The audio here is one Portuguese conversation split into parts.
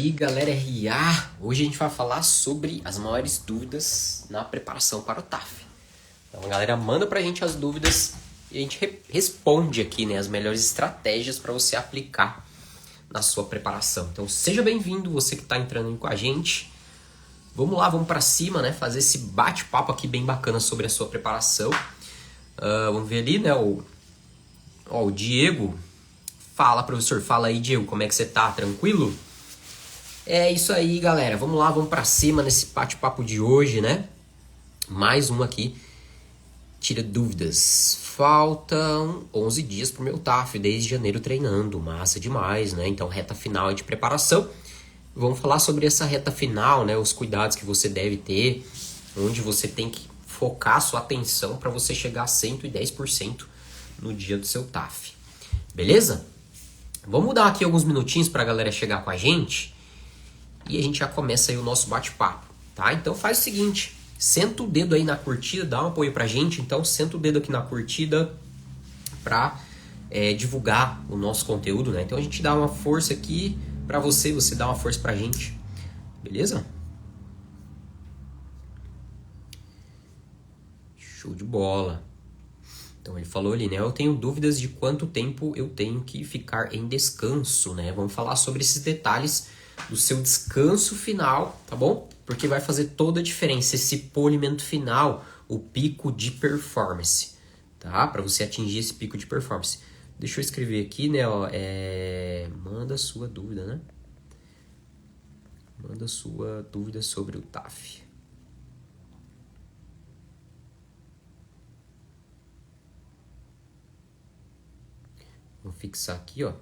E galera RA, hoje a gente vai falar sobre as maiores dúvidas na preparação para o TAF. Então a galera manda pra gente as dúvidas e a gente responde aqui, né, as melhores estratégias para você aplicar na sua preparação. Então seja bem-vindo, você que está entrando com a gente. Vamos lá, vamos para cima, né, fazer esse bate-papo aqui bem bacana sobre a sua preparação. Vamos ver ali, né, o Diego. Fala, professor, fala aí, Diego, como é que você tá? Tranquilo? É isso aí, galera. Vamos lá, vamos pra cima nesse bate-papo de hoje, né? Mais um aqui. Tira dúvidas. Faltam 11 dias pro meu TAF, desde janeiro treinando. Massa demais, né? Então, reta final de preparação. Vamos falar sobre essa reta final, né? Os cuidados que você deve ter, onde você tem que focar a sua atenção para você chegar a 110% no dia do seu TAF. Beleza? Vamos dar aqui alguns minutinhos pra galera chegar com a gente. E a gente já começa aí o nosso bate-papo, tá? Então faz o seguinte, senta o dedo aí na curtida, dá um apoio pra gente. Então senta o dedo aqui na curtida pra divulgar o nosso conteúdo, né? Então a gente dá uma força aqui pra você, você dá uma força pra gente, beleza? Show de bola. Então ele falou ali, né? Eu tenho dúvidas de quanto tempo eu tenho que ficar em descanso, né? Vamos falar sobre esses detalhes do seu descanso final, tá bom? Porque vai fazer toda a diferença esse polimento final, o pico de performance, tá? Para você atingir esse pico de performance. Deixa eu escrever aqui, né? Ó, manda sua dúvida, né? Manda sua dúvida sobre o TAF. Vou fixar aqui, ó.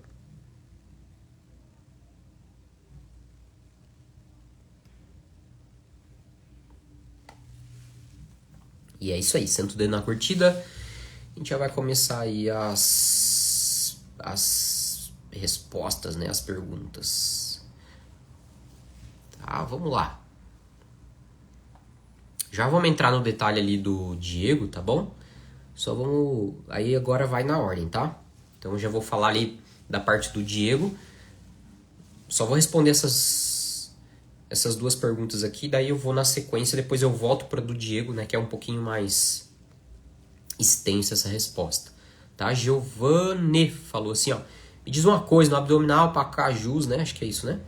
E é isso aí, senta o dedo na curtida. A gente já vai começar aí as respostas, né? As perguntas. Tá, vamos lá. Já vamos entrar no detalhe ali do Diego, tá bom? Só vamos... Aí agora vai na ordem, tá? Então eu já vou falar ali da parte do Diego. Só vou responder essas duas perguntas aqui, daí eu vou na sequência, depois eu volto para do Diego, né, que é um pouquinho mais extensa essa resposta, tá? Giovanni falou assim, ó, me diz uma coisa, no abdominal Pacajus, né, acho que é isso, né?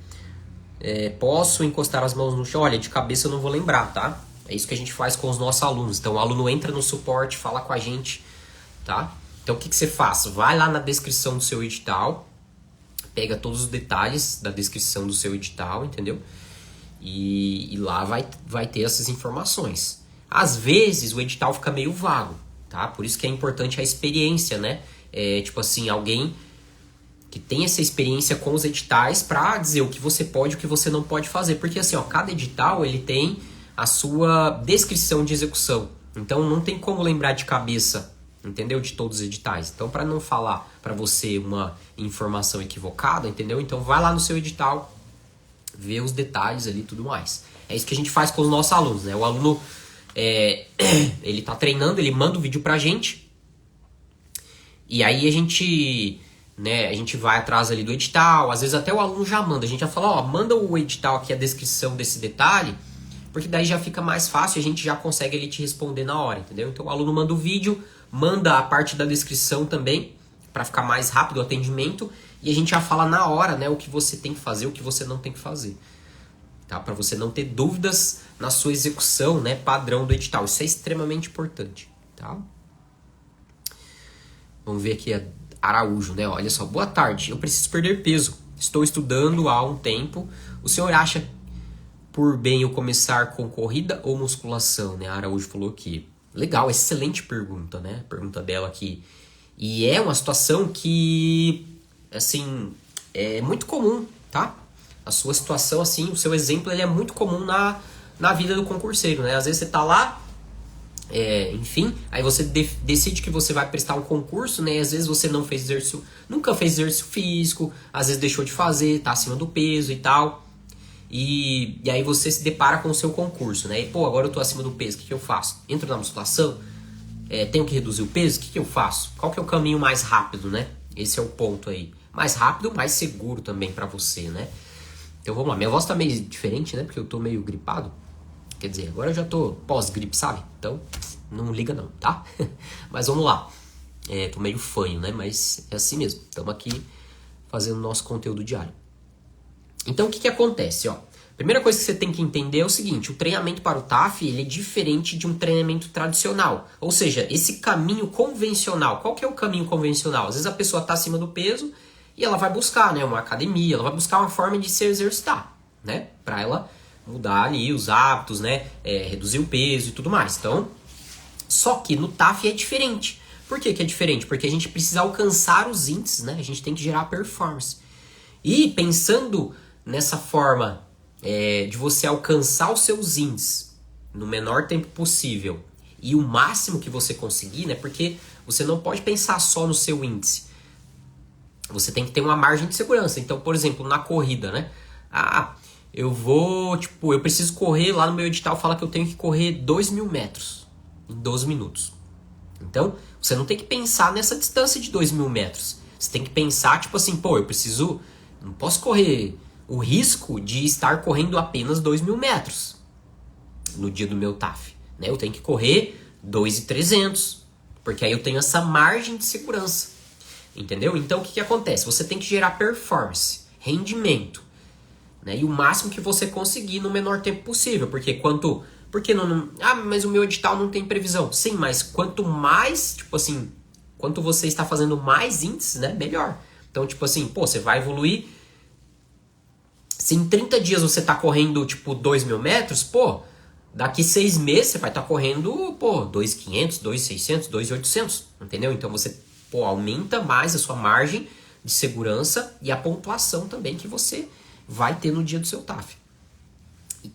Posso encostar as mãos no chão? Olha, de cabeça eu não vou lembrar, tá? É isso que a gente faz com os nossos alunos. Então o aluno entra no suporte, fala com a gente, tá? Então o que você faz? Vai lá na descrição do seu edital, pega todos os detalhes da descrição do seu edital, entendeu? E lá vai ter essas informações. Às vezes o edital fica meio vago, tá? Por isso que é importante a experiência, né? Tipo assim, alguém que tem essa experiência com os editais para dizer o que você pode e o que você não pode fazer. Porque assim, ó, cada edital ele tem a sua descrição de execução. Então não tem como lembrar de cabeça, entendeu? De todos os editais. Então para não falar para você uma informação equivocada, entendeu? Então vai lá no seu edital, ver os detalhes ali e tudo mais. É isso que a gente faz com os nossos alunos, né? O aluno, ele tá treinando, ele manda o vídeo pra gente. E aí a gente vai atrás ali do edital. Às vezes até o aluno já manda. A gente já fala, ó, manda o edital aqui, a descrição desse detalhe. Porque daí já fica mais fácil, a gente já consegue ele te responder na hora, entendeu? Então o aluno manda o vídeo, manda a parte da descrição também, para ficar mais rápido o atendimento. E a gente já fala na hora, né, o que você tem que fazer, o que você não tem que fazer. Tá? Para você não ter dúvidas na sua execução, né, padrão do edital. Isso é extremamente importante. Tá? Vamos ver aqui a Araújo, né? Olha só, boa tarde, eu preciso perder peso. Estou estudando há um tempo. O senhor acha por bem eu começar com corrida ou musculação? Né? A Araújo falou aqui. Legal, excelente pergunta, né? Pergunta dela aqui. E é uma situação que... assim, é muito comum, tá? A sua situação, assim, o seu exemplo, ele é muito comum na vida do concurseiro, né? Às vezes você tá lá, enfim, aí você decide que você vai prestar um concurso, né? E às vezes você não fez exercício, nunca fez exercício físico, às vezes deixou de fazer, tá acima do peso e tal. E aí você se depara com o seu concurso, né? E, pô, agora eu tô acima do peso, o que eu faço? Entro na musculação? Tenho que reduzir o peso? O que eu faço? Qual que é o caminho mais rápido, né? Esse é o ponto aí. Mais rápido, mais seguro também para você, né? Então vamos lá, minha voz tá meio diferente, né? Porque eu tô meio gripado. Quer dizer, agora eu já tô pós-gripe, sabe? Então, não liga não, tá? Mas vamos lá. Tô meio fanho, né? Mas é assim mesmo. Estamos aqui fazendo nosso conteúdo diário. Então, o que acontece, ó? Primeira coisa que você tem que entender é o seguinte, o treinamento para o TAF, ele é diferente de um treinamento tradicional. Ou seja, esse caminho convencional, qual que é o caminho convencional? Às vezes a pessoa está acima do peso e ela vai buscar, né, uma academia, ela vai buscar uma forma de se exercitar, né? Para ela mudar ali os hábitos, né? Reduzir o peso e tudo mais. Então, só que no TAF é diferente. Por que é diferente? Porque a gente precisa alcançar os índices, né? A gente tem que gerar performance. E pensando nessa forma de você alcançar os seus índices no menor tempo possível e o máximo que você conseguir, né? Porque você não pode pensar só no seu índice. Você tem que ter uma margem de segurança. Então, por exemplo, na corrida, né? Eu preciso correr, lá no meu edital fala que eu tenho que correr 2.000 metros em 12 minutos. Então, você não tem que pensar nessa distância de 2.000 metros. Você tem que pensar, tipo assim, não posso correr o risco de estar correndo apenas 2.000 metros no dia do meu TAF. Né? Eu tenho que correr 2.300, porque aí eu tenho essa margem de segurança. Entendeu? Então, o que acontece? Você tem que gerar performance, rendimento, né? E o máximo que você conseguir no menor tempo possível. Porque não... mas o meu edital não tem previsão. Sim, mas quanto mais, quanto você está fazendo mais índices, né? Melhor. Então, você vai evoluir. Se em 30 dias você está correndo, 2.000 metros, daqui 6 meses você vai estar correndo, 2.500, 2.600, 2.800, entendeu? Então você, aumenta mais a sua margem de segurança e a pontuação também que você vai ter no dia do seu TAF.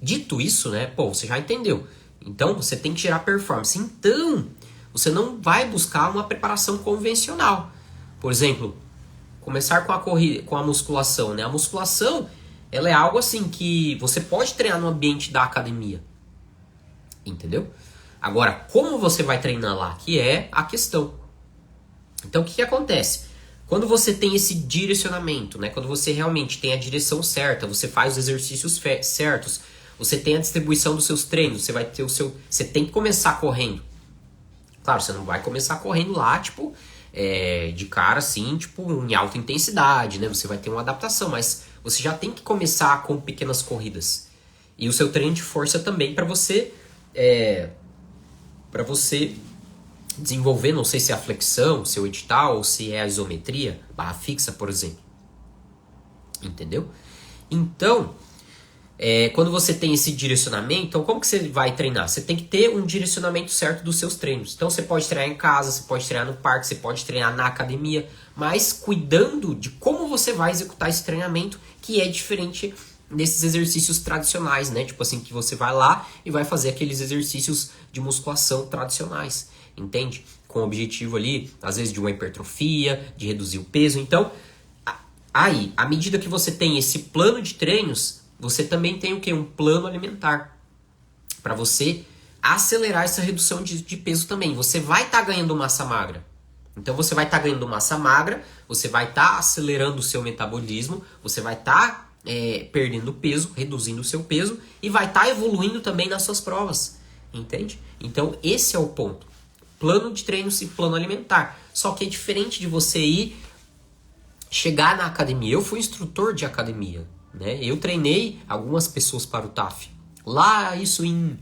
Dito isso, né, você já entendeu. Então você tem que gerar performance. Então, você não vai buscar uma preparação convencional. Por exemplo, começar com a corrida, com a musculação, né? A musculação, ela é algo assim que você pode treinar no ambiente da academia. Entendeu? Agora, como você vai treinar lá, que é a questão. Então, o que acontece? Quando você tem esse direcionamento, né? Quando você realmente tem a direção certa, você faz os exercícios certos, você tem a distribuição dos seus treinos, você vai ter você tem que começar correndo. Claro, você não vai começar correndo lá, de cara assim, em alta intensidade, né? Você vai ter uma adaptação, mas você já tem que começar com pequenas corridas. E o seu treino de força também para você desenvolver, não sei se é a flexão, se é o edital, ou se é a isometria, barra fixa, por exemplo. Entendeu? Então, quando você tem esse direcionamento, então como que você vai treinar? Você tem que ter um direcionamento certo dos seus treinos. Então você pode treinar em casa, você pode treinar no parque, você pode treinar na academia, mas cuidando de como você vai executar esse treinamento, que é diferente desses exercícios tradicionais, né? Que você vai lá e vai fazer aqueles exercícios de musculação tradicionais, entende? Com o objetivo ali, às vezes, de uma hipertrofia, de reduzir o peso. Então, aí, à medida que você tem esse plano de treinos, você também tem o quê? Um plano alimentar. Para você acelerar essa redução de peso também. Você vai estar ganhando massa magra. Então, você vai estar ganhando massa magra, você vai estar acelerando o seu metabolismo, você vai estar perdendo peso, reduzindo o seu peso e vai estar evoluindo também nas suas provas, entende? Então esse é o ponto, plano de treinos e plano alimentar, só que é diferente de você chegar na academia. Eu fui instrutor de academia, né? Eu treinei algumas pessoas para o TAF, lá isso em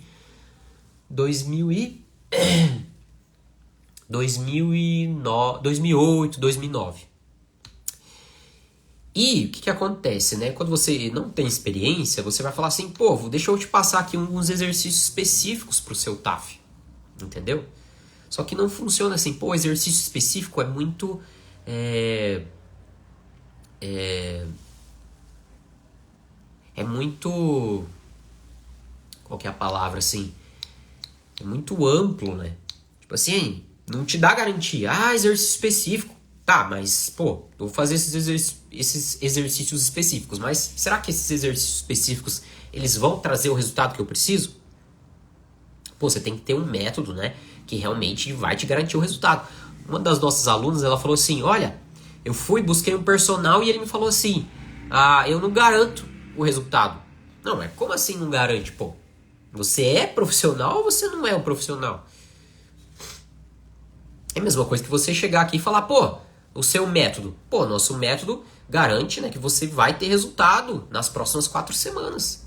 2008, 2009. E o que acontece, né? Quando você não tem experiência, você vai falar assim, deixa eu te passar aqui alguns exercícios específicos para o seu TAF, entendeu? Só que não funciona assim, exercício específico é muito... É muito... Qual que é a palavra, assim? É muito amplo, né? Não te dá garantia. Exercício específico. Tá, mas, eu vou fazer esses exercícios específicos, mas será que esses exercícios específicos, eles vão trazer o resultado que eu preciso? Você tem que ter um método, né, que realmente vai te garantir o resultado. Uma das nossas alunas, ela falou assim, olha, eu busquei um personal e ele me falou assim, eu não garanto o resultado. Não, mas como assim não garante, pô? Você é profissional ou você não é um profissional? É a mesma coisa que você chegar aqui e falar, pô, o seu método. Pô, nosso método garante, né, que você vai ter resultado nas próximas 4 semanas.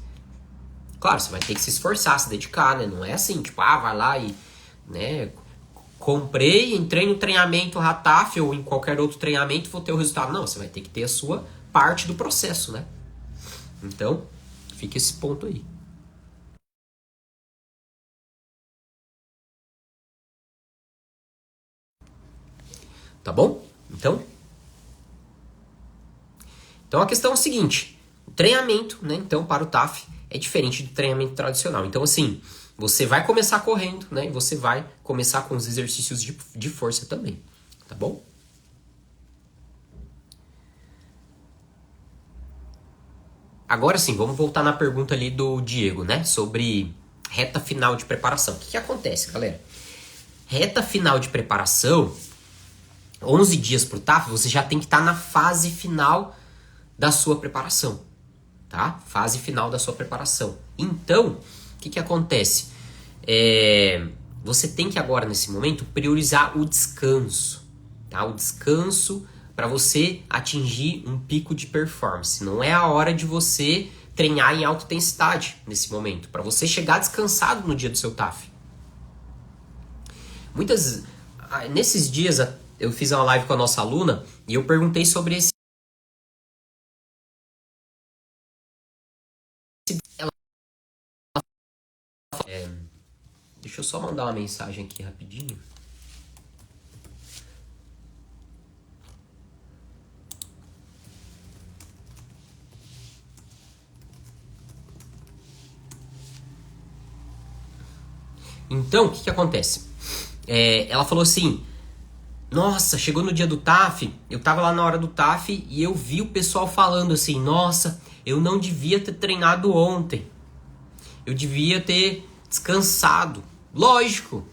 Claro, você vai ter que se esforçar, se dedicar, né? Não é assim, tipo, vai lá e, né, comprei, entrei no treinamento Rataf ou em qualquer outro treinamento, vou ter o resultado. Não, você vai ter que ter a sua parte do processo, né? Então, fica esse ponto aí. Tá bom? Então a questão é o seguinte, o treinamento, né, então para o TAF é diferente do treinamento tradicional. Então assim, você vai começar correndo, né, e você vai começar com os exercícios de força também, tá bom? Agora sim, vamos voltar na pergunta ali do Diego, né, sobre reta final de preparação. O que acontece, galera? Reta final de preparação, 11 dias para o TAF, você já tem que estar na fase final da sua preparação, tá? Fase final da sua preparação. Então, o que acontece? Você tem que agora, nesse momento, priorizar o descanso, tá? O descanso para você atingir um pico de performance. Não é a hora de você treinar em alta intensidade nesse momento, para você chegar descansado no dia do seu TAF. Nesses dias eu fiz uma live com a nossa aluna e eu perguntei sobre esse. Deixa eu só mandar uma mensagem aqui rapidinho. Então, o que acontece? Ela falou assim, nossa, chegou no dia do TAF, eu tava lá na hora do TAF e eu vi o pessoal falando assim, nossa, eu não devia ter treinado ontem. Eu devia ter descansado. Lógico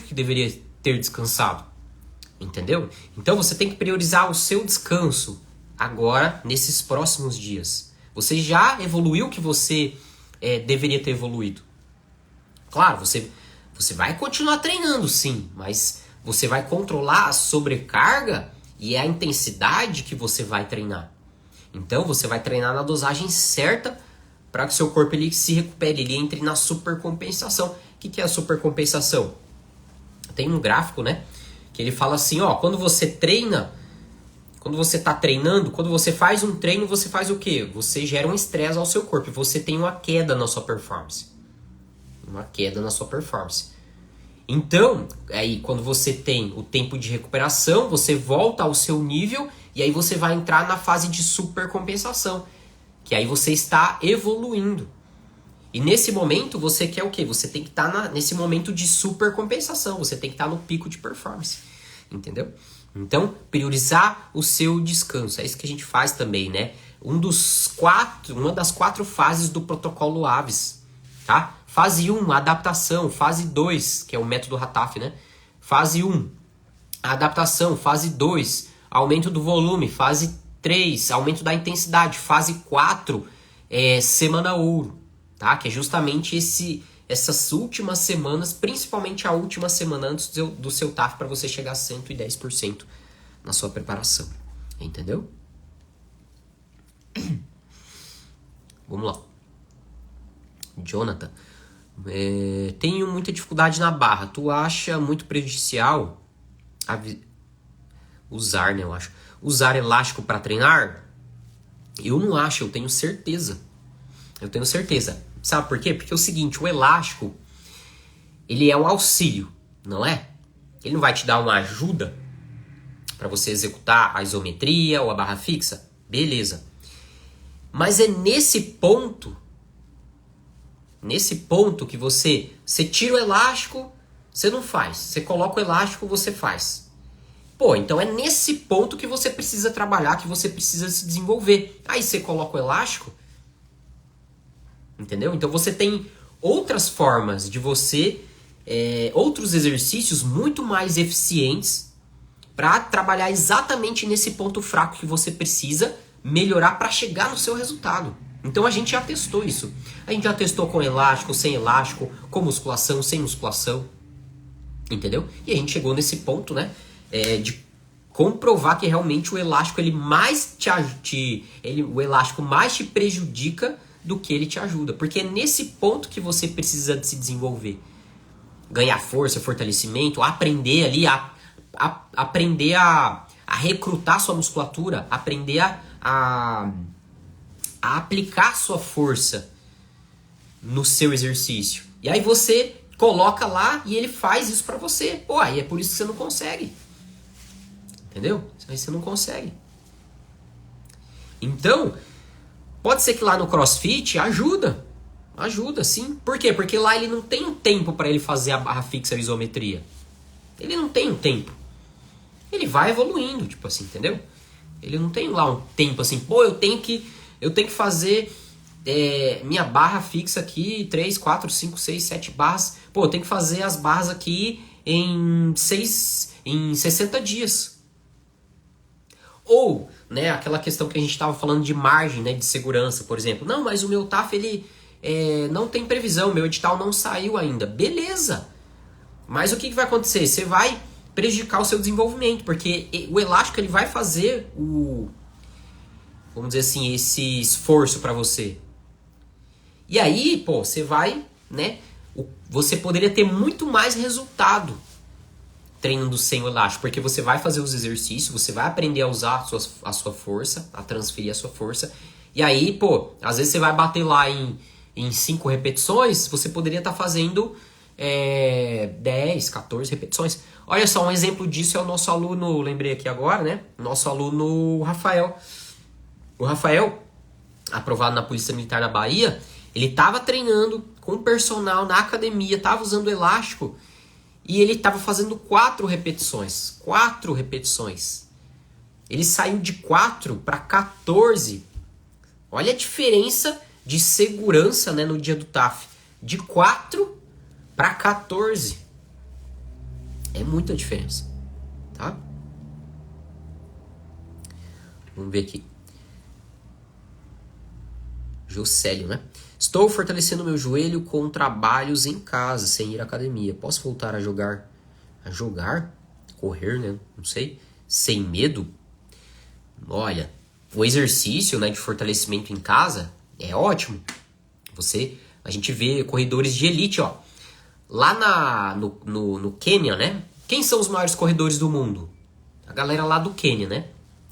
que deveria ter descansado. Entendeu? Então você tem que priorizar o seu descanso agora, nesses próximos dias. Você já evoluiu o que você deveria ter evoluído. Claro, você vai continuar treinando sim, mas você vai controlar a sobrecarga e a intensidade que você vai treinar. Então você vai treinar na dosagem certa para que o seu corpo ele se recupere, ele entre na supercompensação. O que é a supercompensação? Tem um gráfico, né? Que ele fala assim, ó, quando você treina, quando você está treinando, quando você faz um treino, você faz o quê? Você gera um estresse ao seu corpo e você tem uma queda na sua performance. Uma queda na sua performance. Então, aí quando você tem o tempo de recuperação, você volta ao seu nível e aí você vai entrar na fase de supercompensação, que aí você está evoluindo. E nesse momento você quer o quê? Você tem que estar nesse momento de supercompensação, você tem que estar no pico de performance, entendeu? Então, priorizar o seu descanso, é isso que a gente faz também, né? Uma das 4 fases do protocolo AVES, tá? Fase 1, adaptação. Fase 2, que é o método Rataf, né? Fase 1, adaptação. Fase 2, aumento do volume. Fase 3, aumento da intensidade. Fase 4, semana ouro, tá? Que é justamente essas últimas semanas, principalmente a última semana antes do seu TAF, para você chegar a 110% na sua preparação. Entendeu? Vamos lá. Jonathan. Tenho muita dificuldade na barra. Tu acha muito prejudicial usar, né? Eu acho. Usar elástico para treinar? Eu não acho, eu tenho certeza. Eu tenho certeza. Sabe por quê? Porque é o seguinte, o elástico, ele é um auxílio, não é? Ele não vai te dar uma ajuda para você executar a isometria ou a barra fixa? Beleza. Mas é nesse ponto que você tira o elástico, você não faz. Você coloca o elástico, você faz. Pô, então é nesse ponto que você precisa trabalhar, que você precisa se desenvolver. Aí você coloca o elástico, entendeu? Então você tem outras formas de você, outros exercícios muito mais eficientes para trabalhar exatamente nesse ponto fraco que você precisa melhorar para chegar no seu resultado. Então a gente já testou isso. A gente já testou com elástico, sem elástico, com musculação, sem musculação. Entendeu? E a gente chegou nesse ponto, né? De comprovar que realmente o elástico o elástico mais te prejudica do que ele te ajuda. Porque é nesse ponto que você precisa de se desenvolver. Ganhar força, fortalecimento, aprender ali aprender a recrutar sua musculatura, aprender a aplicar sua força no seu exercício. E aí você coloca lá e ele faz isso pra você. Pô, aí é por isso que você não consegue. Entendeu? Aí você não consegue. Então, pode ser que lá no CrossFit ajuda. Ajuda, sim. Por quê? Porque lá ele não tem um tempo para ele fazer a barra fixa, a isometria. Ele não tem um tempo. Ele vai evoluindo, tipo assim, entendeu? Ele não tem lá um tempo assim, pô, eu tenho que fazer minha barra fixa aqui, 3, 4, 5, 6, 7 barras. Pô, eu tenho que fazer as barras aqui em 60 dias. Ou, né, aquela questão que a gente estava falando de margem, né, de segurança, por exemplo. Não, mas o meu TAF, ele não tem previsão, meu edital não saiu ainda. Beleza! Mas o que vai acontecer? Você vai prejudicar o seu desenvolvimento, porque o elástico ele vai fazer vamos dizer assim, esse esforço para você. E aí, pô, você vai, né, você poderia ter muito mais resultado treinando sem o elástico, porque você vai fazer os exercícios, você vai aprender a usar a sua força, a transferir a sua força, e aí, pô, às vezes você vai bater lá em 5 repetições, você poderia estar fazendo 10, 14 repetições. Olha só, um exemplo disso é o nosso aluno, lembrei aqui agora, né? Nosso aluno Rafael. O Rafael, aprovado na Polícia Militar na Bahia, ele estava treinando com o personal na academia, estava usando elástico e ele estava fazendo 4 repetições. 4 repetições. Ele saiu de 4 para 14. Olha a diferença de segurança, né, no dia do TAF. De 4 para 14. É muita diferença, tá? Vamos ver aqui. Jocélio, né? Estou fortalecendo meu joelho com trabalhos em casa, sem ir à academia. Posso voltar a jogar? A jogar? Correr, né? Não sei. Sem medo? Olha, o exercício, né, de fortalecimento em casa é ótimo. A gente vê corredores de elite, ó. Lá no Quênia, né? Quem são os maiores corredores do mundo? A galera lá do Quênia, né?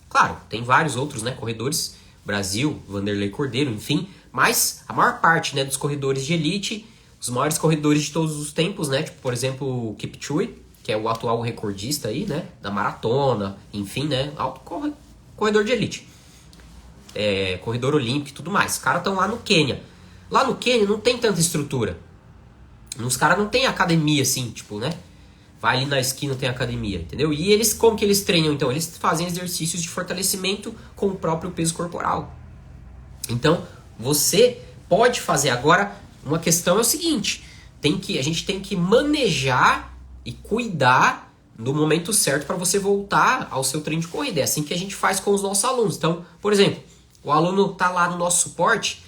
Claro, tem vários outros, né, corredores. Brasil, Vanderlei Cordeiro, enfim. Mas a maior parte, né, dos corredores de elite, os maiores corredores de todos os tempos, né? Tipo, por exemplo, o Kipchoge, que é o atual recordista aí, né? Da maratona, enfim, né? Alto corredor de elite. Corredor olímpico e tudo mais. Os caras estão lá no Quênia. Lá no Quênia não tem tanta estrutura. Os caras não tem academia assim, tipo, né? Vai ali na esquina, tem academia, entendeu? E eles, como que eles treinam então? Eles fazem exercícios de fortalecimento com o próprio peso corporal. Então, você pode fazer. Agora, uma questão é o seguinte: a gente tem que manejar e cuidar no momento certo para você voltar ao seu treino de corrida. É assim que a gente faz com os nossos alunos. Então, por exemplo, o aluno está lá no nosso suporte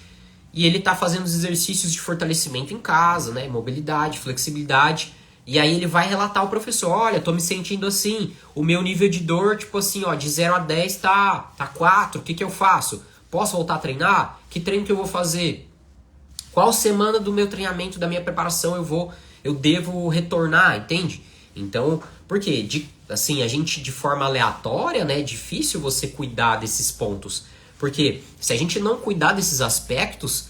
e ele está fazendo os exercícios de fortalecimento em casa, né? Mobilidade, flexibilidade. E aí ele vai relatar ao professor: olha, tô me sentindo assim, o meu nível de dor, tipo assim, ó, de 0 a 10 tá 4, o que eu faço? Posso voltar a treinar? Que treino que eu vou fazer? Qual semana do meu treinamento, da minha preparação eu devo retornar, entende? Então, por quê? Assim, a gente de forma aleatória, né, é difícil você cuidar desses pontos. Porque se a gente não cuidar desses aspectos,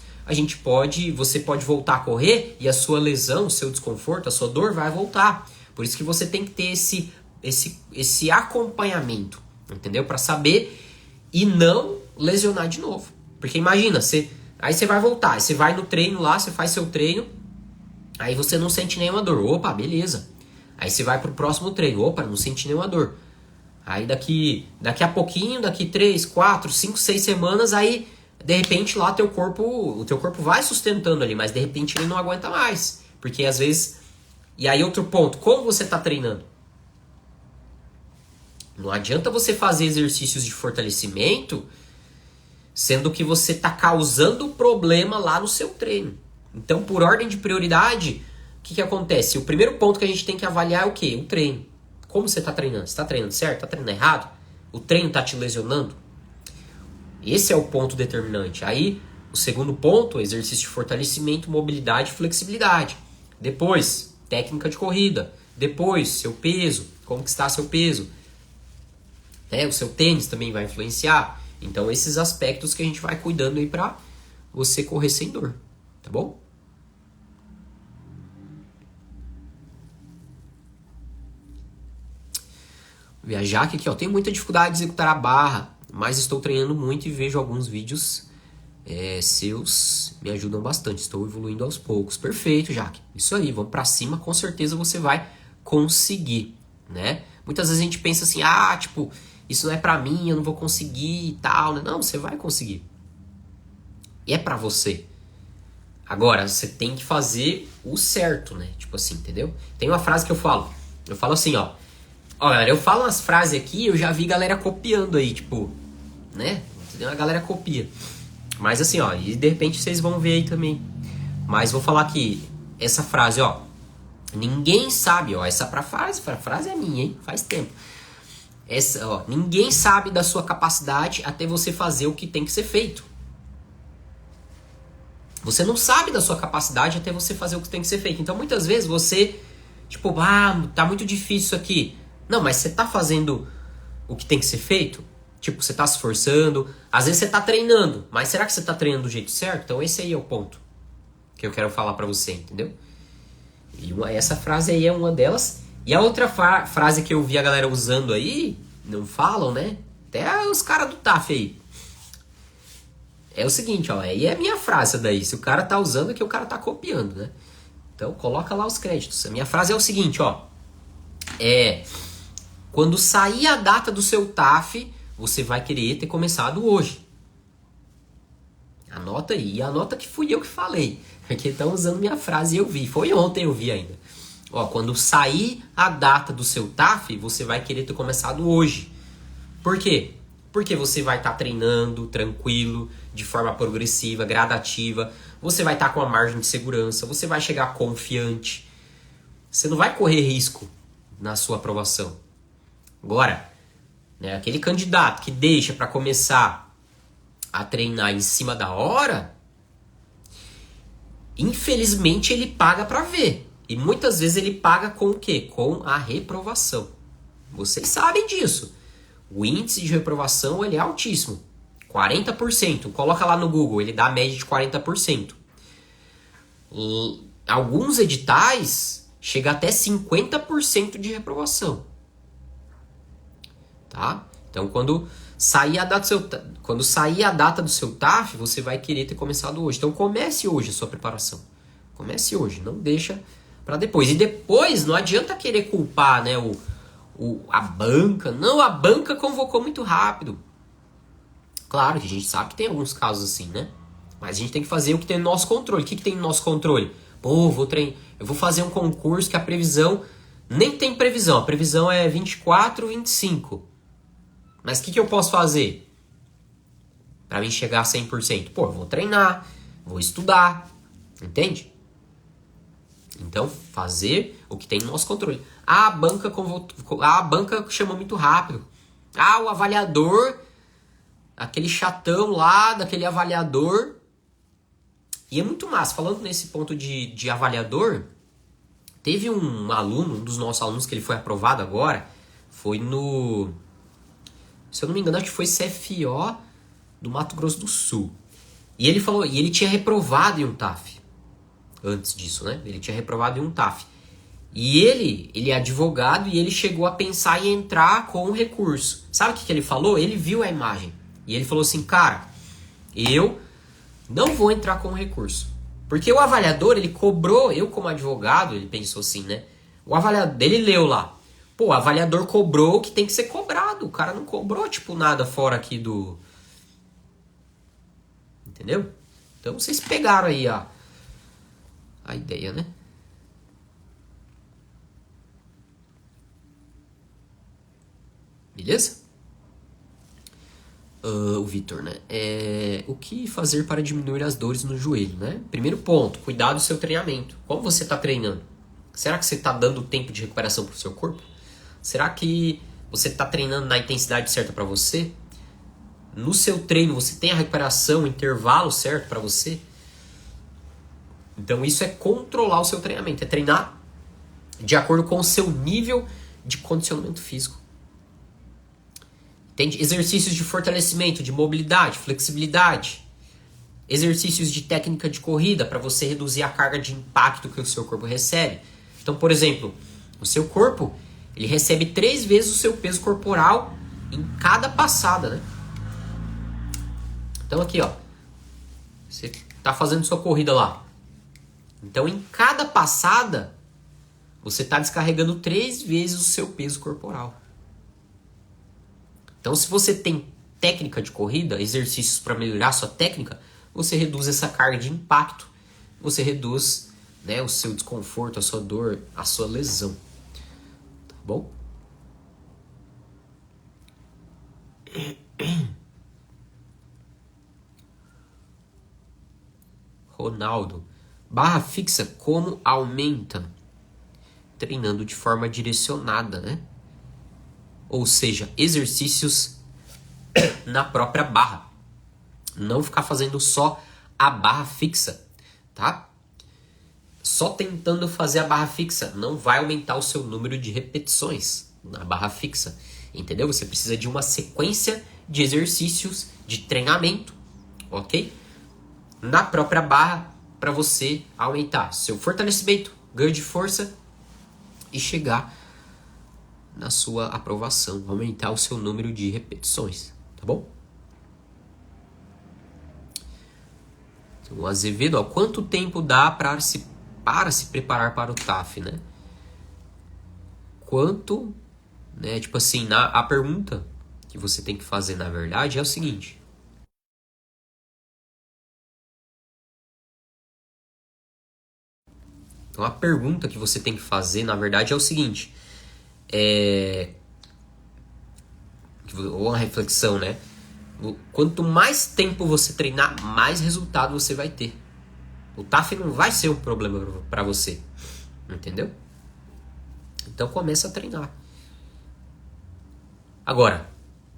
você pode voltar a correr e a sua lesão, o seu desconforto, a sua dor vai voltar. Por isso que você tem que ter esse acompanhamento, entendeu? Para saber e não lesionar de novo. Porque imagina, aí você vai voltar, aí você vai no treino lá, você faz seu treino, aí você não sente nenhuma dor. Opa, beleza. Aí você vai pro próximo treino, opa, não senti nenhuma dor. Aí daqui a pouquinho, daqui 3, 4, 5, 6 semanas, aí de repente lá o teu corpo vai sustentando ali, mas de repente ele não aguenta mais. Porque às vezes... E aí outro ponto, como você está treinando? Não adianta você fazer exercícios de fortalecimento sendo que você está causando problema lá no seu treino. Então, por ordem de prioridade, o que acontece? O primeiro ponto que a gente tem que avaliar é o quê? O treino. Como você está treinando? Você está treinando certo? Está treinando errado? O treino está te lesionando? Esse é o ponto determinante. Aí, o segundo ponto, exercício de fortalecimento, mobilidade e flexibilidade. Depois, técnica de corrida. Depois, seu peso. Como que está seu peso? O seu tênis também vai influenciar. Então, esses aspectos que a gente vai cuidando aí pra você correr sem dor. Tá bom? Viajar aqui, ó. Tenho muita dificuldade de executar a barra, mas estou treinando muito e vejo alguns vídeos seus me ajudam bastante. Estou evoluindo aos poucos. Perfeito, Jaque. Isso aí, vamos pra cima. Com certeza você vai conseguir, né? Muitas vezes a gente pensa assim, tipo, isso não é pra mim, eu não vou conseguir e tal. Não, você vai conseguir. E é pra você. Agora, você tem que fazer o certo, né? Tipo assim, entendeu? Tem uma frase que eu falo. Eu falo assim, ó. Ó, galera, eu falo umas frases aqui, eu já vi galera copiando aí, tipo, né? A galera copia. Mas assim, ó, e de repente vocês vão ver aí também. Mas vou falar aqui, essa frase, ó. Ninguém sabe, ó, essa frase é minha, hein? Faz tempo. Essa, ó, ninguém sabe da sua capacidade até você fazer o que tem que ser feito. Você não sabe da sua capacidade até você fazer o que tem que ser feito. Então, muitas vezes você, tipo, tá muito difícil isso aqui. Não, mas você tá fazendo o que tem que ser feito? Tipo, você tá se esforçando. Às vezes você tá treinando, mas será que você tá treinando do jeito certo? Então, esse aí é o ponto que eu quero falar pra você, entendeu? E essa frase aí é uma delas. E a outra frase que eu vi a galera usando aí, não falam, né? Até os caras do TAF aí. É o seguinte, ó, aí é a minha frase daí. Se o cara tá usando, é que o cara tá copiando, né? Então, coloca lá os créditos. A minha frase é o seguinte, ó. Quando sair a data do seu TAF, você vai querer ter começado hoje. Anota aí. E anota que fui eu que falei. Porque estão usando minha frase e eu vi. Foi ontem eu vi ainda. Ó, quando sair a data do seu TAF, você vai querer ter começado hoje. Por quê? Porque você vai estar treinando tranquilo, de forma progressiva, gradativa. Você vai estar com a margem de segurança. Você vai chegar confiante. Você não vai correr risco na sua aprovação. Agora, né, aquele candidato que deixa para começar a treinar em cima da hora, infelizmente ele paga para ver. E muitas vezes ele paga com o quê? Com a reprovação. Vocês sabem disso. O índice de reprovação ele é altíssimo. 40%. Coloca lá no Google, ele dá a média de 40%. Alguns editais chega até 50% de reprovação. Tá? Então, quando sair a data do seu TAF, você vai querer ter começado hoje. Então, comece hoje a sua preparação. Comece hoje, não deixa para depois. E depois, não adianta querer culpar, né, a banca. Não, a banca convocou muito rápido. Claro que a gente sabe que tem alguns casos assim, né? Mas a gente tem que fazer o que tem no nosso controle. O que tem no nosso controle? Pô, eu vou fazer um concurso que a previsão... Nem tem previsão. A previsão é 24, 25. Mas o que eu posso fazer para mim chegar a 100%? Pô, eu vou treinar, vou estudar, entende? Então, fazer o que tem no nosso controle. A banca chamou muito rápido. O avaliador, aquele chatão lá, daquele avaliador. E é muito massa. Falando nesse ponto de avaliador, teve um aluno, um dos nossos alunos que ele foi aprovado agora, foi no... Se eu não me engano, acho que foi CFO do Mato Grosso do Sul. E ele falou, e ele tinha reprovado em um TAF. Antes disso, né? Ele tinha reprovado em um TAF. E ele é advogado e ele chegou a pensar em entrar com um recurso. Sabe o que ele falou? Ele viu a imagem. E ele falou assim, cara, eu não vou entrar com um recurso. Porque o avaliador, ele cobrou, eu como advogado, ele pensou assim, né? O avaliador, ele leu lá. Pô, o avaliador cobrou o que tem que ser cobrado. O cara não cobrou, tipo, nada fora aqui do... Entendeu? Então vocês pegaram aí a ideia, né? Beleza? o Vitor, né? O que fazer para diminuir as dores no joelho, né? Primeiro ponto, cuidar do seu treinamento. Como você está treinando? Será que você está dando tempo de recuperação para o seu corpo? Será que você está treinando na intensidade certa para você? No seu treino você tem a recuperação, o intervalo certo para você? Então isso é controlar o seu treinamento, é treinar de acordo com o seu nível de condicionamento físico. Tem exercícios de fortalecimento, de mobilidade, flexibilidade. Exercícios de técnica de corrida para você reduzir a carga de impacto que o seu corpo recebe. Então, por exemplo, o seu corpo ele recebe 3 vezes o seu peso corporal em cada passada, né? Então aqui, ó, você está fazendo sua corrida lá. Então, em cada passada, você está descarregando 3 vezes o seu peso corporal. Então, se você tem técnica de corrida, exercícios para melhorar a sua técnica, você reduz essa carga de impacto, você reduz, né, o seu desconforto, a sua dor, a sua lesão. Tá bom? Ronaldo. Barra fixa, como aumenta? Treinando de forma direcionada, né? Ou seja, exercícios na própria barra. Não ficar fazendo só a barra fixa, tá? Só tentando fazer a barra fixa não vai aumentar o seu número de repetições na barra fixa, entendeu? Você precisa de uma sequência de exercícios de treinamento, ok? Na própria barra para você aumentar seu fortalecimento, ganho de força e chegar na sua aprovação, aumentar o seu número de repetições, tá bom? Então, o Azevedo, ó, quanto tempo dá para se preparar para o TAF, né? Quanto, né? Tipo assim, a pergunta que você tem que fazer, na verdade, é o seguinte. Então, a pergunta que você tem que fazer, na verdade, é o seguinte. Ou uma reflexão, né? Quanto mais tempo você treinar, mais resultado você vai ter. O TAF não vai ser um problema para você. Entendeu? Então começa a treinar. Agora,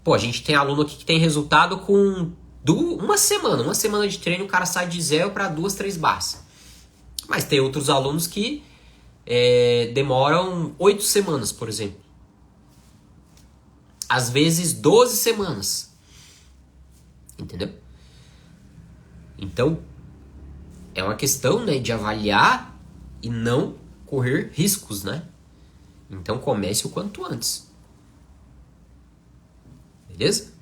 a gente tem aluno aqui que tem resultado com uma semana de treino, o cara sai de 0 para 2, 3 barras. Mas tem outros alunos que demoram 8 semanas, por exemplo. Às vezes 12 semanas. Entendeu? Então, é uma questão, né, de avaliar e não correr riscos, né? Então comece o quanto antes. Beleza?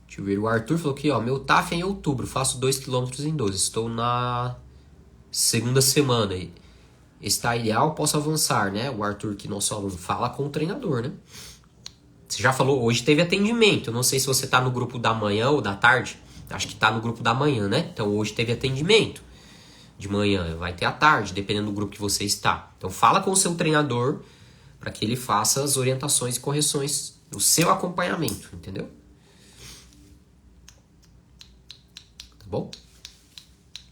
Deixa eu ver. O Arthur falou aqui, ó. Meu TAF é em outubro. Faço 2 km em 12. Estou na segunda semana. Está ideal, posso avançar, né? O Arthur, que nosso aluno, fala com o treinador, né? Você já falou, hoje teve atendimento. Eu não sei se você está no grupo da manhã ou da tarde. Acho que está no grupo da manhã, né? Então hoje teve atendimento. De manhã, vai ter à tarde, dependendo do grupo que você está. Então fala com o seu treinador para que ele faça as orientações e correções do seu acompanhamento, entendeu? Tá bom?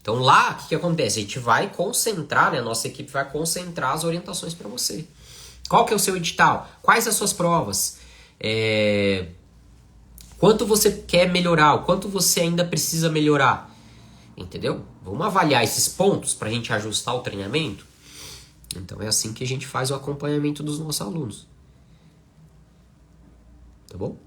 Então lá, o que acontece? A gente vai concentrar, né? A nossa equipe vai concentrar as orientações para você. Qual que é o seu edital? Quais as suas provas? Quanto você quer melhorar? O quanto você ainda precisa melhorar? Entendeu? Vamos avaliar esses pontos para a gente ajustar o treinamento? Então é assim que a gente faz o acompanhamento dos nossos alunos. Tá bom?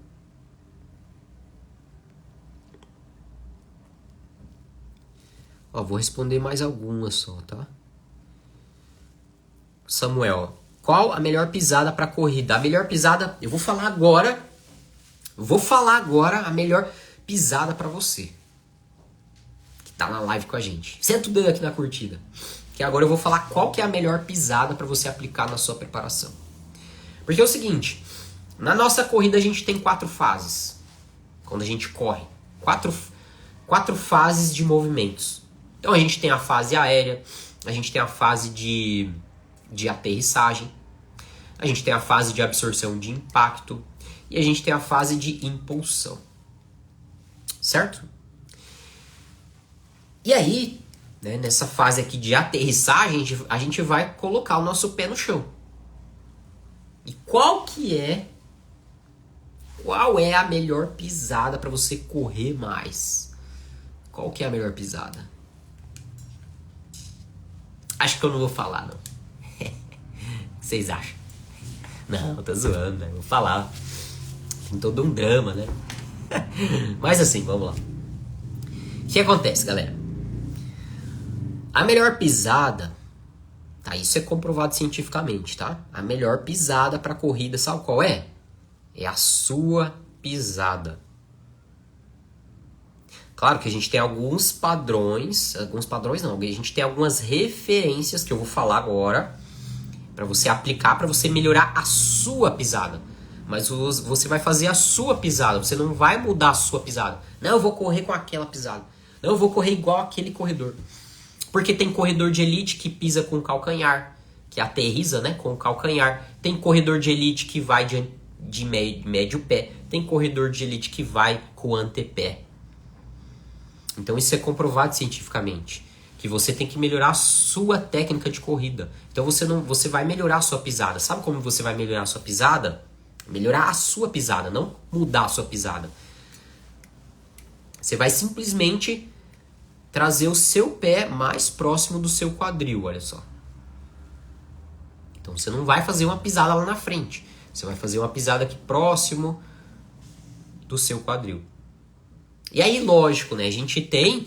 Ó, vou responder mais algumas só, tá? Samuel, qual a melhor pisada para corrida? A melhor pisada, eu vou falar agora a melhor pisada para você. Que tá na live com a gente. Senta o dedo aqui na curtida. Que agora eu vou falar qual que é a melhor pisada para você aplicar na sua preparação. Porque é o seguinte, na nossa corrida a gente tem 4 fases. Quando a gente corre. 4 fases de movimentos. Então a gente tem a fase aérea, a gente tem a fase de aterrissagem, a gente tem a fase de absorção de impacto, e a gente tem a fase de impulsão. Certo? E aí, né, nessa fase aqui de aterrissagem, a gente vai colocar o nosso pé no chão. E qual é a melhor pisada para você correr mais? Qual que é a melhor pisada? Acho que eu não vou falar, não. O que vocês acham? Não, eu tô zoando, né? Vou falar. Tem todo um drama, né? Mas assim, vamos lá. O que acontece, galera? A melhor pisada, tá? Isso é comprovado cientificamente, tá? A melhor pisada para corrida, sabe qual é? É a sua pisada. Claro que a gente tem alguns padrões não, a gente tem algumas referências que eu vou falar agora para você aplicar, para você melhorar a sua pisada. Mas você vai fazer a sua pisada, você não vai mudar a sua pisada. Não, eu vou correr com aquela pisada. Não, eu vou correr igual aquele corredor. Porque tem corredor de elite que pisa com o calcanhar, que aterriza, né, com o calcanhar. Tem corredor de elite que vai de médio pé. Tem corredor de elite que vai com o antepé. Então isso é comprovado cientificamente, que você tem que melhorar a sua técnica de corrida. Então você vai melhorar a sua pisada. Sabe como você vai melhorar a sua pisada? Melhorar a sua pisada, não mudar a sua pisada. Você vai simplesmente trazer o seu pé mais próximo do seu quadril, olha só. Então você não vai fazer uma pisada lá na frente. Você vai fazer uma pisada aqui próximo do seu quadril. E aí, lógico, né? A gente tem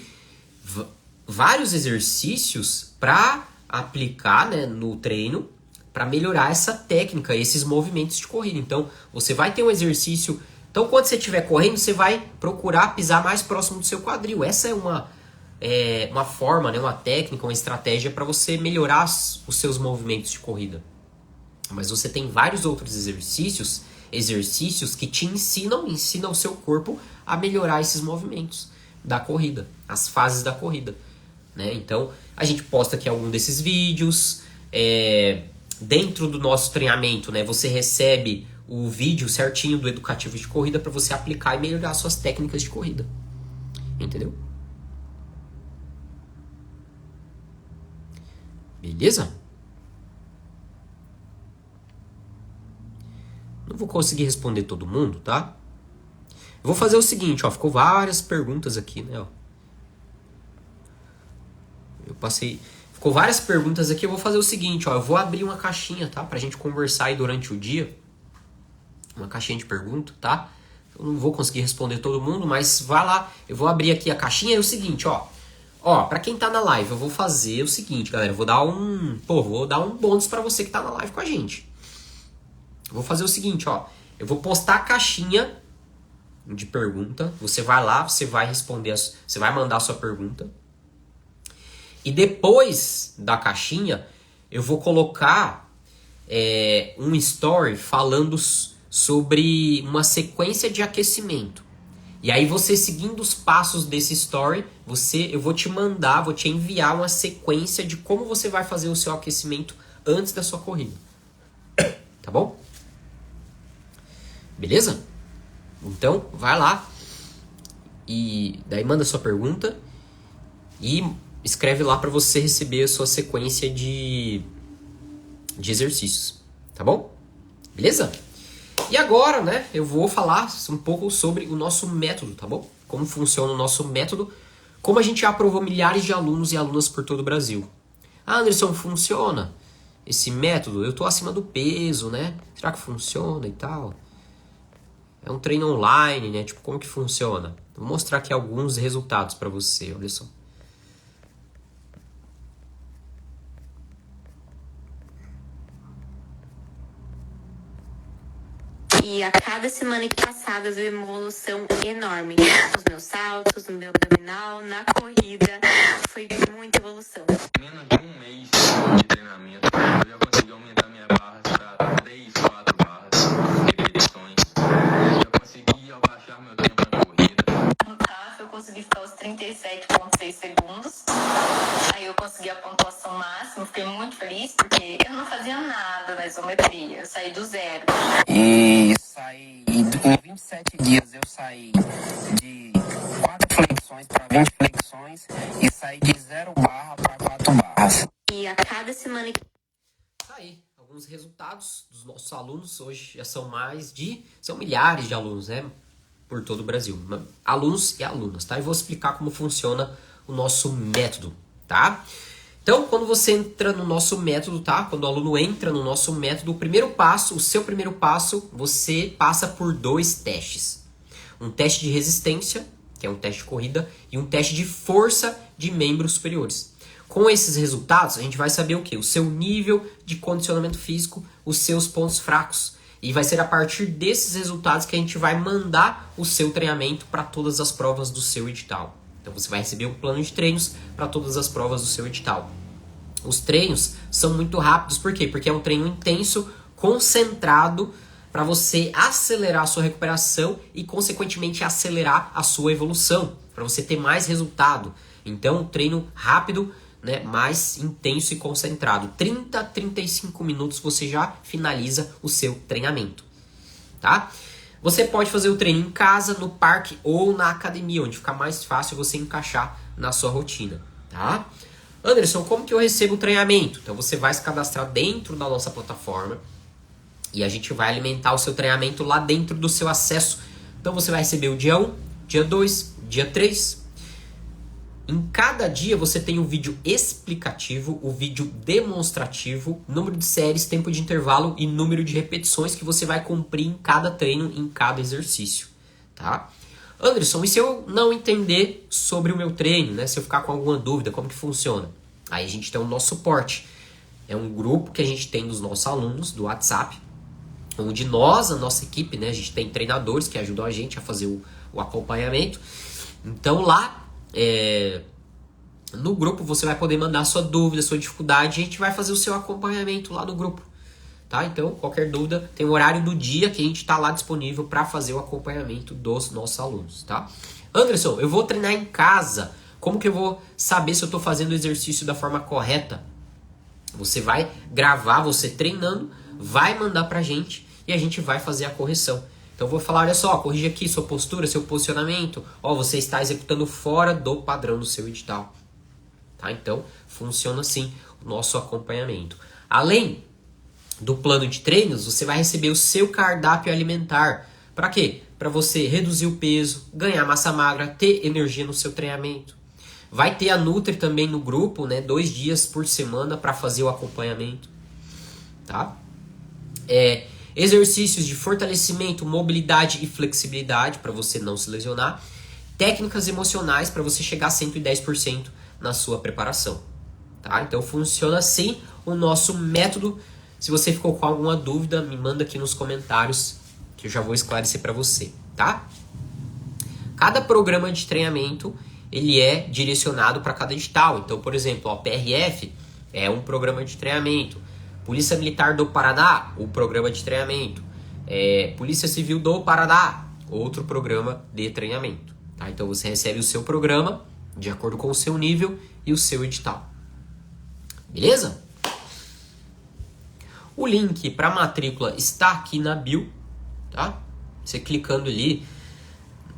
vários exercícios para aplicar, né, no treino, para melhorar essa técnica, esses movimentos de corrida. Então, você vai ter um exercício. Então, quando você estiver correndo, você vai procurar pisar mais próximo do seu quadril. Essa é uma forma, né, uma técnica, uma estratégia para você melhorar os seus movimentos de corrida. Mas você tem vários outros exercícios que te ensinam o seu corpo a melhorar esses movimentos da corrida, as fases da corrida, né? Então, a gente posta aqui algum desses vídeos. Dentro do nosso treinamento, né, você recebe o vídeo certinho do educativo de corrida para você aplicar e melhorar suas técnicas de corrida. Entendeu? Beleza? Não vou conseguir responder todo mundo, tá? Eu vou fazer o seguinte, ó, ficou várias perguntas aqui, né, ó. Ficou várias perguntas aqui, eu vou fazer o seguinte, ó, eu vou abrir uma caixinha, tá? Pra gente conversar aí durante o dia. Uma caixinha de perguntas, tá? Eu não vou conseguir responder todo mundo, mas vai lá, eu vou abrir aqui a caixinha e é o seguinte, ó. Ó, pra quem tá na live, eu vou fazer o seguinte, galera, eu vou dar um bônus pra você que tá na live com a gente. Eu vou fazer o seguinte, ó, eu vou postar a caixinha de pergunta, você vai lá, você vai responder, você vai mandar a sua pergunta. E depois da caixinha, eu vou colocar um story falando sobre uma sequência de aquecimento. E aí você seguindo os passos desse story, eu vou te enviar uma sequência de como você vai fazer o seu aquecimento antes da sua corrida. Tá bom? Beleza? Então, vai lá e daí manda sua pergunta e escreve lá para você receber a sua sequência de exercícios, tá bom? Beleza? E agora, né, eu vou falar um pouco sobre o nosso método, tá bom? Como funciona o nosso método, como a gente já aprovou milhares de alunos e alunas por todo o Brasil. Ah, Anderson, funciona esse método? Eu tô acima do peso, né? Será que funciona e tal? É um treino online, né? Tipo, como que funciona? Vou mostrar aqui alguns resultados para você, olha só. E a cada semana que passada eu vi uma evolução enorme. Nos meus saltos, no meu abdominal, na corrida. Foi muita evolução. Menos de um mês de treinamento, eu já consegui aumentar minha barra para 3, 4 barras, repetições. Eu já consegui abaixar meu tempo na corrida. No TAF eu consegui ficar os 37,6 segundos. Aí eu consegui a pontuação máxima, fiquei muito feliz, porque eu não fazia nada na isometria, eu saí do zero. E saí, em 27 dias eu saí de 4 flexões para 20 flexões e saí de 0 barra para 4 barras. E a cada semana que Tá aí, alguns resultados dos nossos alunos. Hoje já são milhares de alunos, né? Por todo o Brasil. Alunos e alunas, tá? E vou explicar como funciona o nosso método, tá? Então, quando você entra no nosso método, tá? Quando o aluno entra no nosso método, o seu primeiro passo, você passa por 2 testes. Um teste de resistência, que é um teste de corrida, e um teste de força de membros superiores. Com esses resultados, a gente vai saber o quê? O seu nível de condicionamento físico, os seus pontos fracos. E vai ser a partir desses resultados que a gente vai mandar o seu treinamento para todas as provas do seu edital. Então você vai receber um plano de treinos para todas as provas do seu edital. Os treinos são muito rápidos, por quê? Porque é um treino intenso, concentrado, para você acelerar a sua recuperação e, consequentemente, acelerar a sua evolução, para você ter mais resultado. Então, um treino rápido, né, mais intenso e concentrado. 30 a 35 minutos você já finaliza o seu treinamento, tá? Você pode fazer o treino em casa, no parque ou na academia, onde fica mais fácil você encaixar na sua rotina, tá? Anderson, como que eu recebo o treinamento? Então você vai se cadastrar dentro da nossa plataforma e a gente vai alimentar o seu treinamento lá dentro do seu acesso. Então você vai receber o dia 1, dia 2, dia 3. Em cada dia você tem um vídeo explicativo, o vídeo demonstrativo, número de séries, tempo de intervalo e número de repetições que você vai cumprir em cada treino, em cada exercício, tá? Anderson, e se eu não entender sobre o meu treino, né? Se eu ficar com alguma dúvida, como que funciona? Aí a gente tem o nosso suporte. É um grupo que a gente tem dos nossos alunos do WhatsApp, onde nós, a nossa equipe, né? A gente tem treinadores que ajudam a gente a fazer o acompanhamento. Então lá, no grupo você vai poder mandar sua dúvida, sua dificuldade, e a gente vai fazer o seu acompanhamento lá no grupo, tá? Então, qualquer dúvida, tem o horário do dia que a gente está lá disponível para fazer o acompanhamento dos nossos alunos, tá? Anderson, eu vou treinar em casa, como que eu vou saber se eu estou fazendo o exercício da forma correta? Você vai gravar você treinando, vai mandar pra gente e a gente vai fazer a correção. Então eu vou falar, olha só, corrige aqui sua postura, seu posicionamento. Ó, você está executando fora do padrão do seu edital. Tá? Então funciona assim o nosso acompanhamento. Além do plano de treinos, você vai receber o seu cardápio alimentar. Para quê? Para você reduzir o peso, ganhar massa magra, ter energia no seu treinamento. Vai ter a Nutri também no grupo, né? 2 dias por semana para fazer o acompanhamento. Tá? Exercícios de fortalecimento, mobilidade e flexibilidade para você não se lesionar. Técnicas emocionais para você chegar a 110% na sua preparação. Tá? Então funciona assim o nosso método. Se você ficou com alguma dúvida, me manda aqui nos comentários que eu já vou esclarecer para você. Tá? Cada programa de treinamento ele é direcionado para cada edital. Então, por exemplo, o PRF é um programa de treinamento. Polícia Militar do Paraná, o programa de treinamento. Polícia Civil do Paraná, outro programa de treinamento. Tá? Então você recebe o seu programa de acordo com o seu nível e o seu edital. Beleza? O link para matrícula está aqui na bio. Tá? Você clicando ali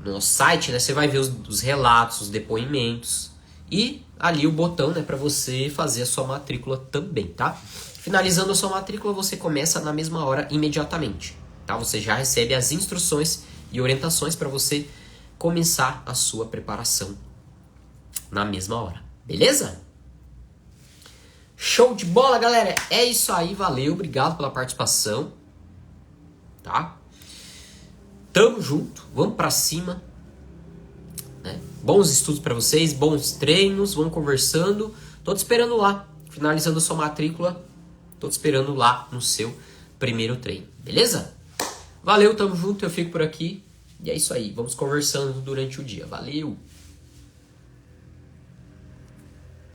no nosso site, né, você vai ver os relatos, os depoimentos e ali o botão, né, para você fazer a sua matrícula também, tá? Finalizando a sua matrícula, você começa na mesma hora imediatamente, tá? Você já recebe as instruções e orientações para você começar a sua preparação na mesma hora, beleza? Show de bola, galera! É isso aí, valeu, obrigado pela participação, tá? Tamo junto, vamos pra cima, né? Bons estudos pra vocês, bons treinos, vamos conversando. Tô te esperando lá, finalizando a sua matrícula, tô te esperando lá no seu primeiro treino, beleza? Valeu, tamo junto, eu fico por aqui. E é isso aí, vamos conversando durante o dia. Valeu!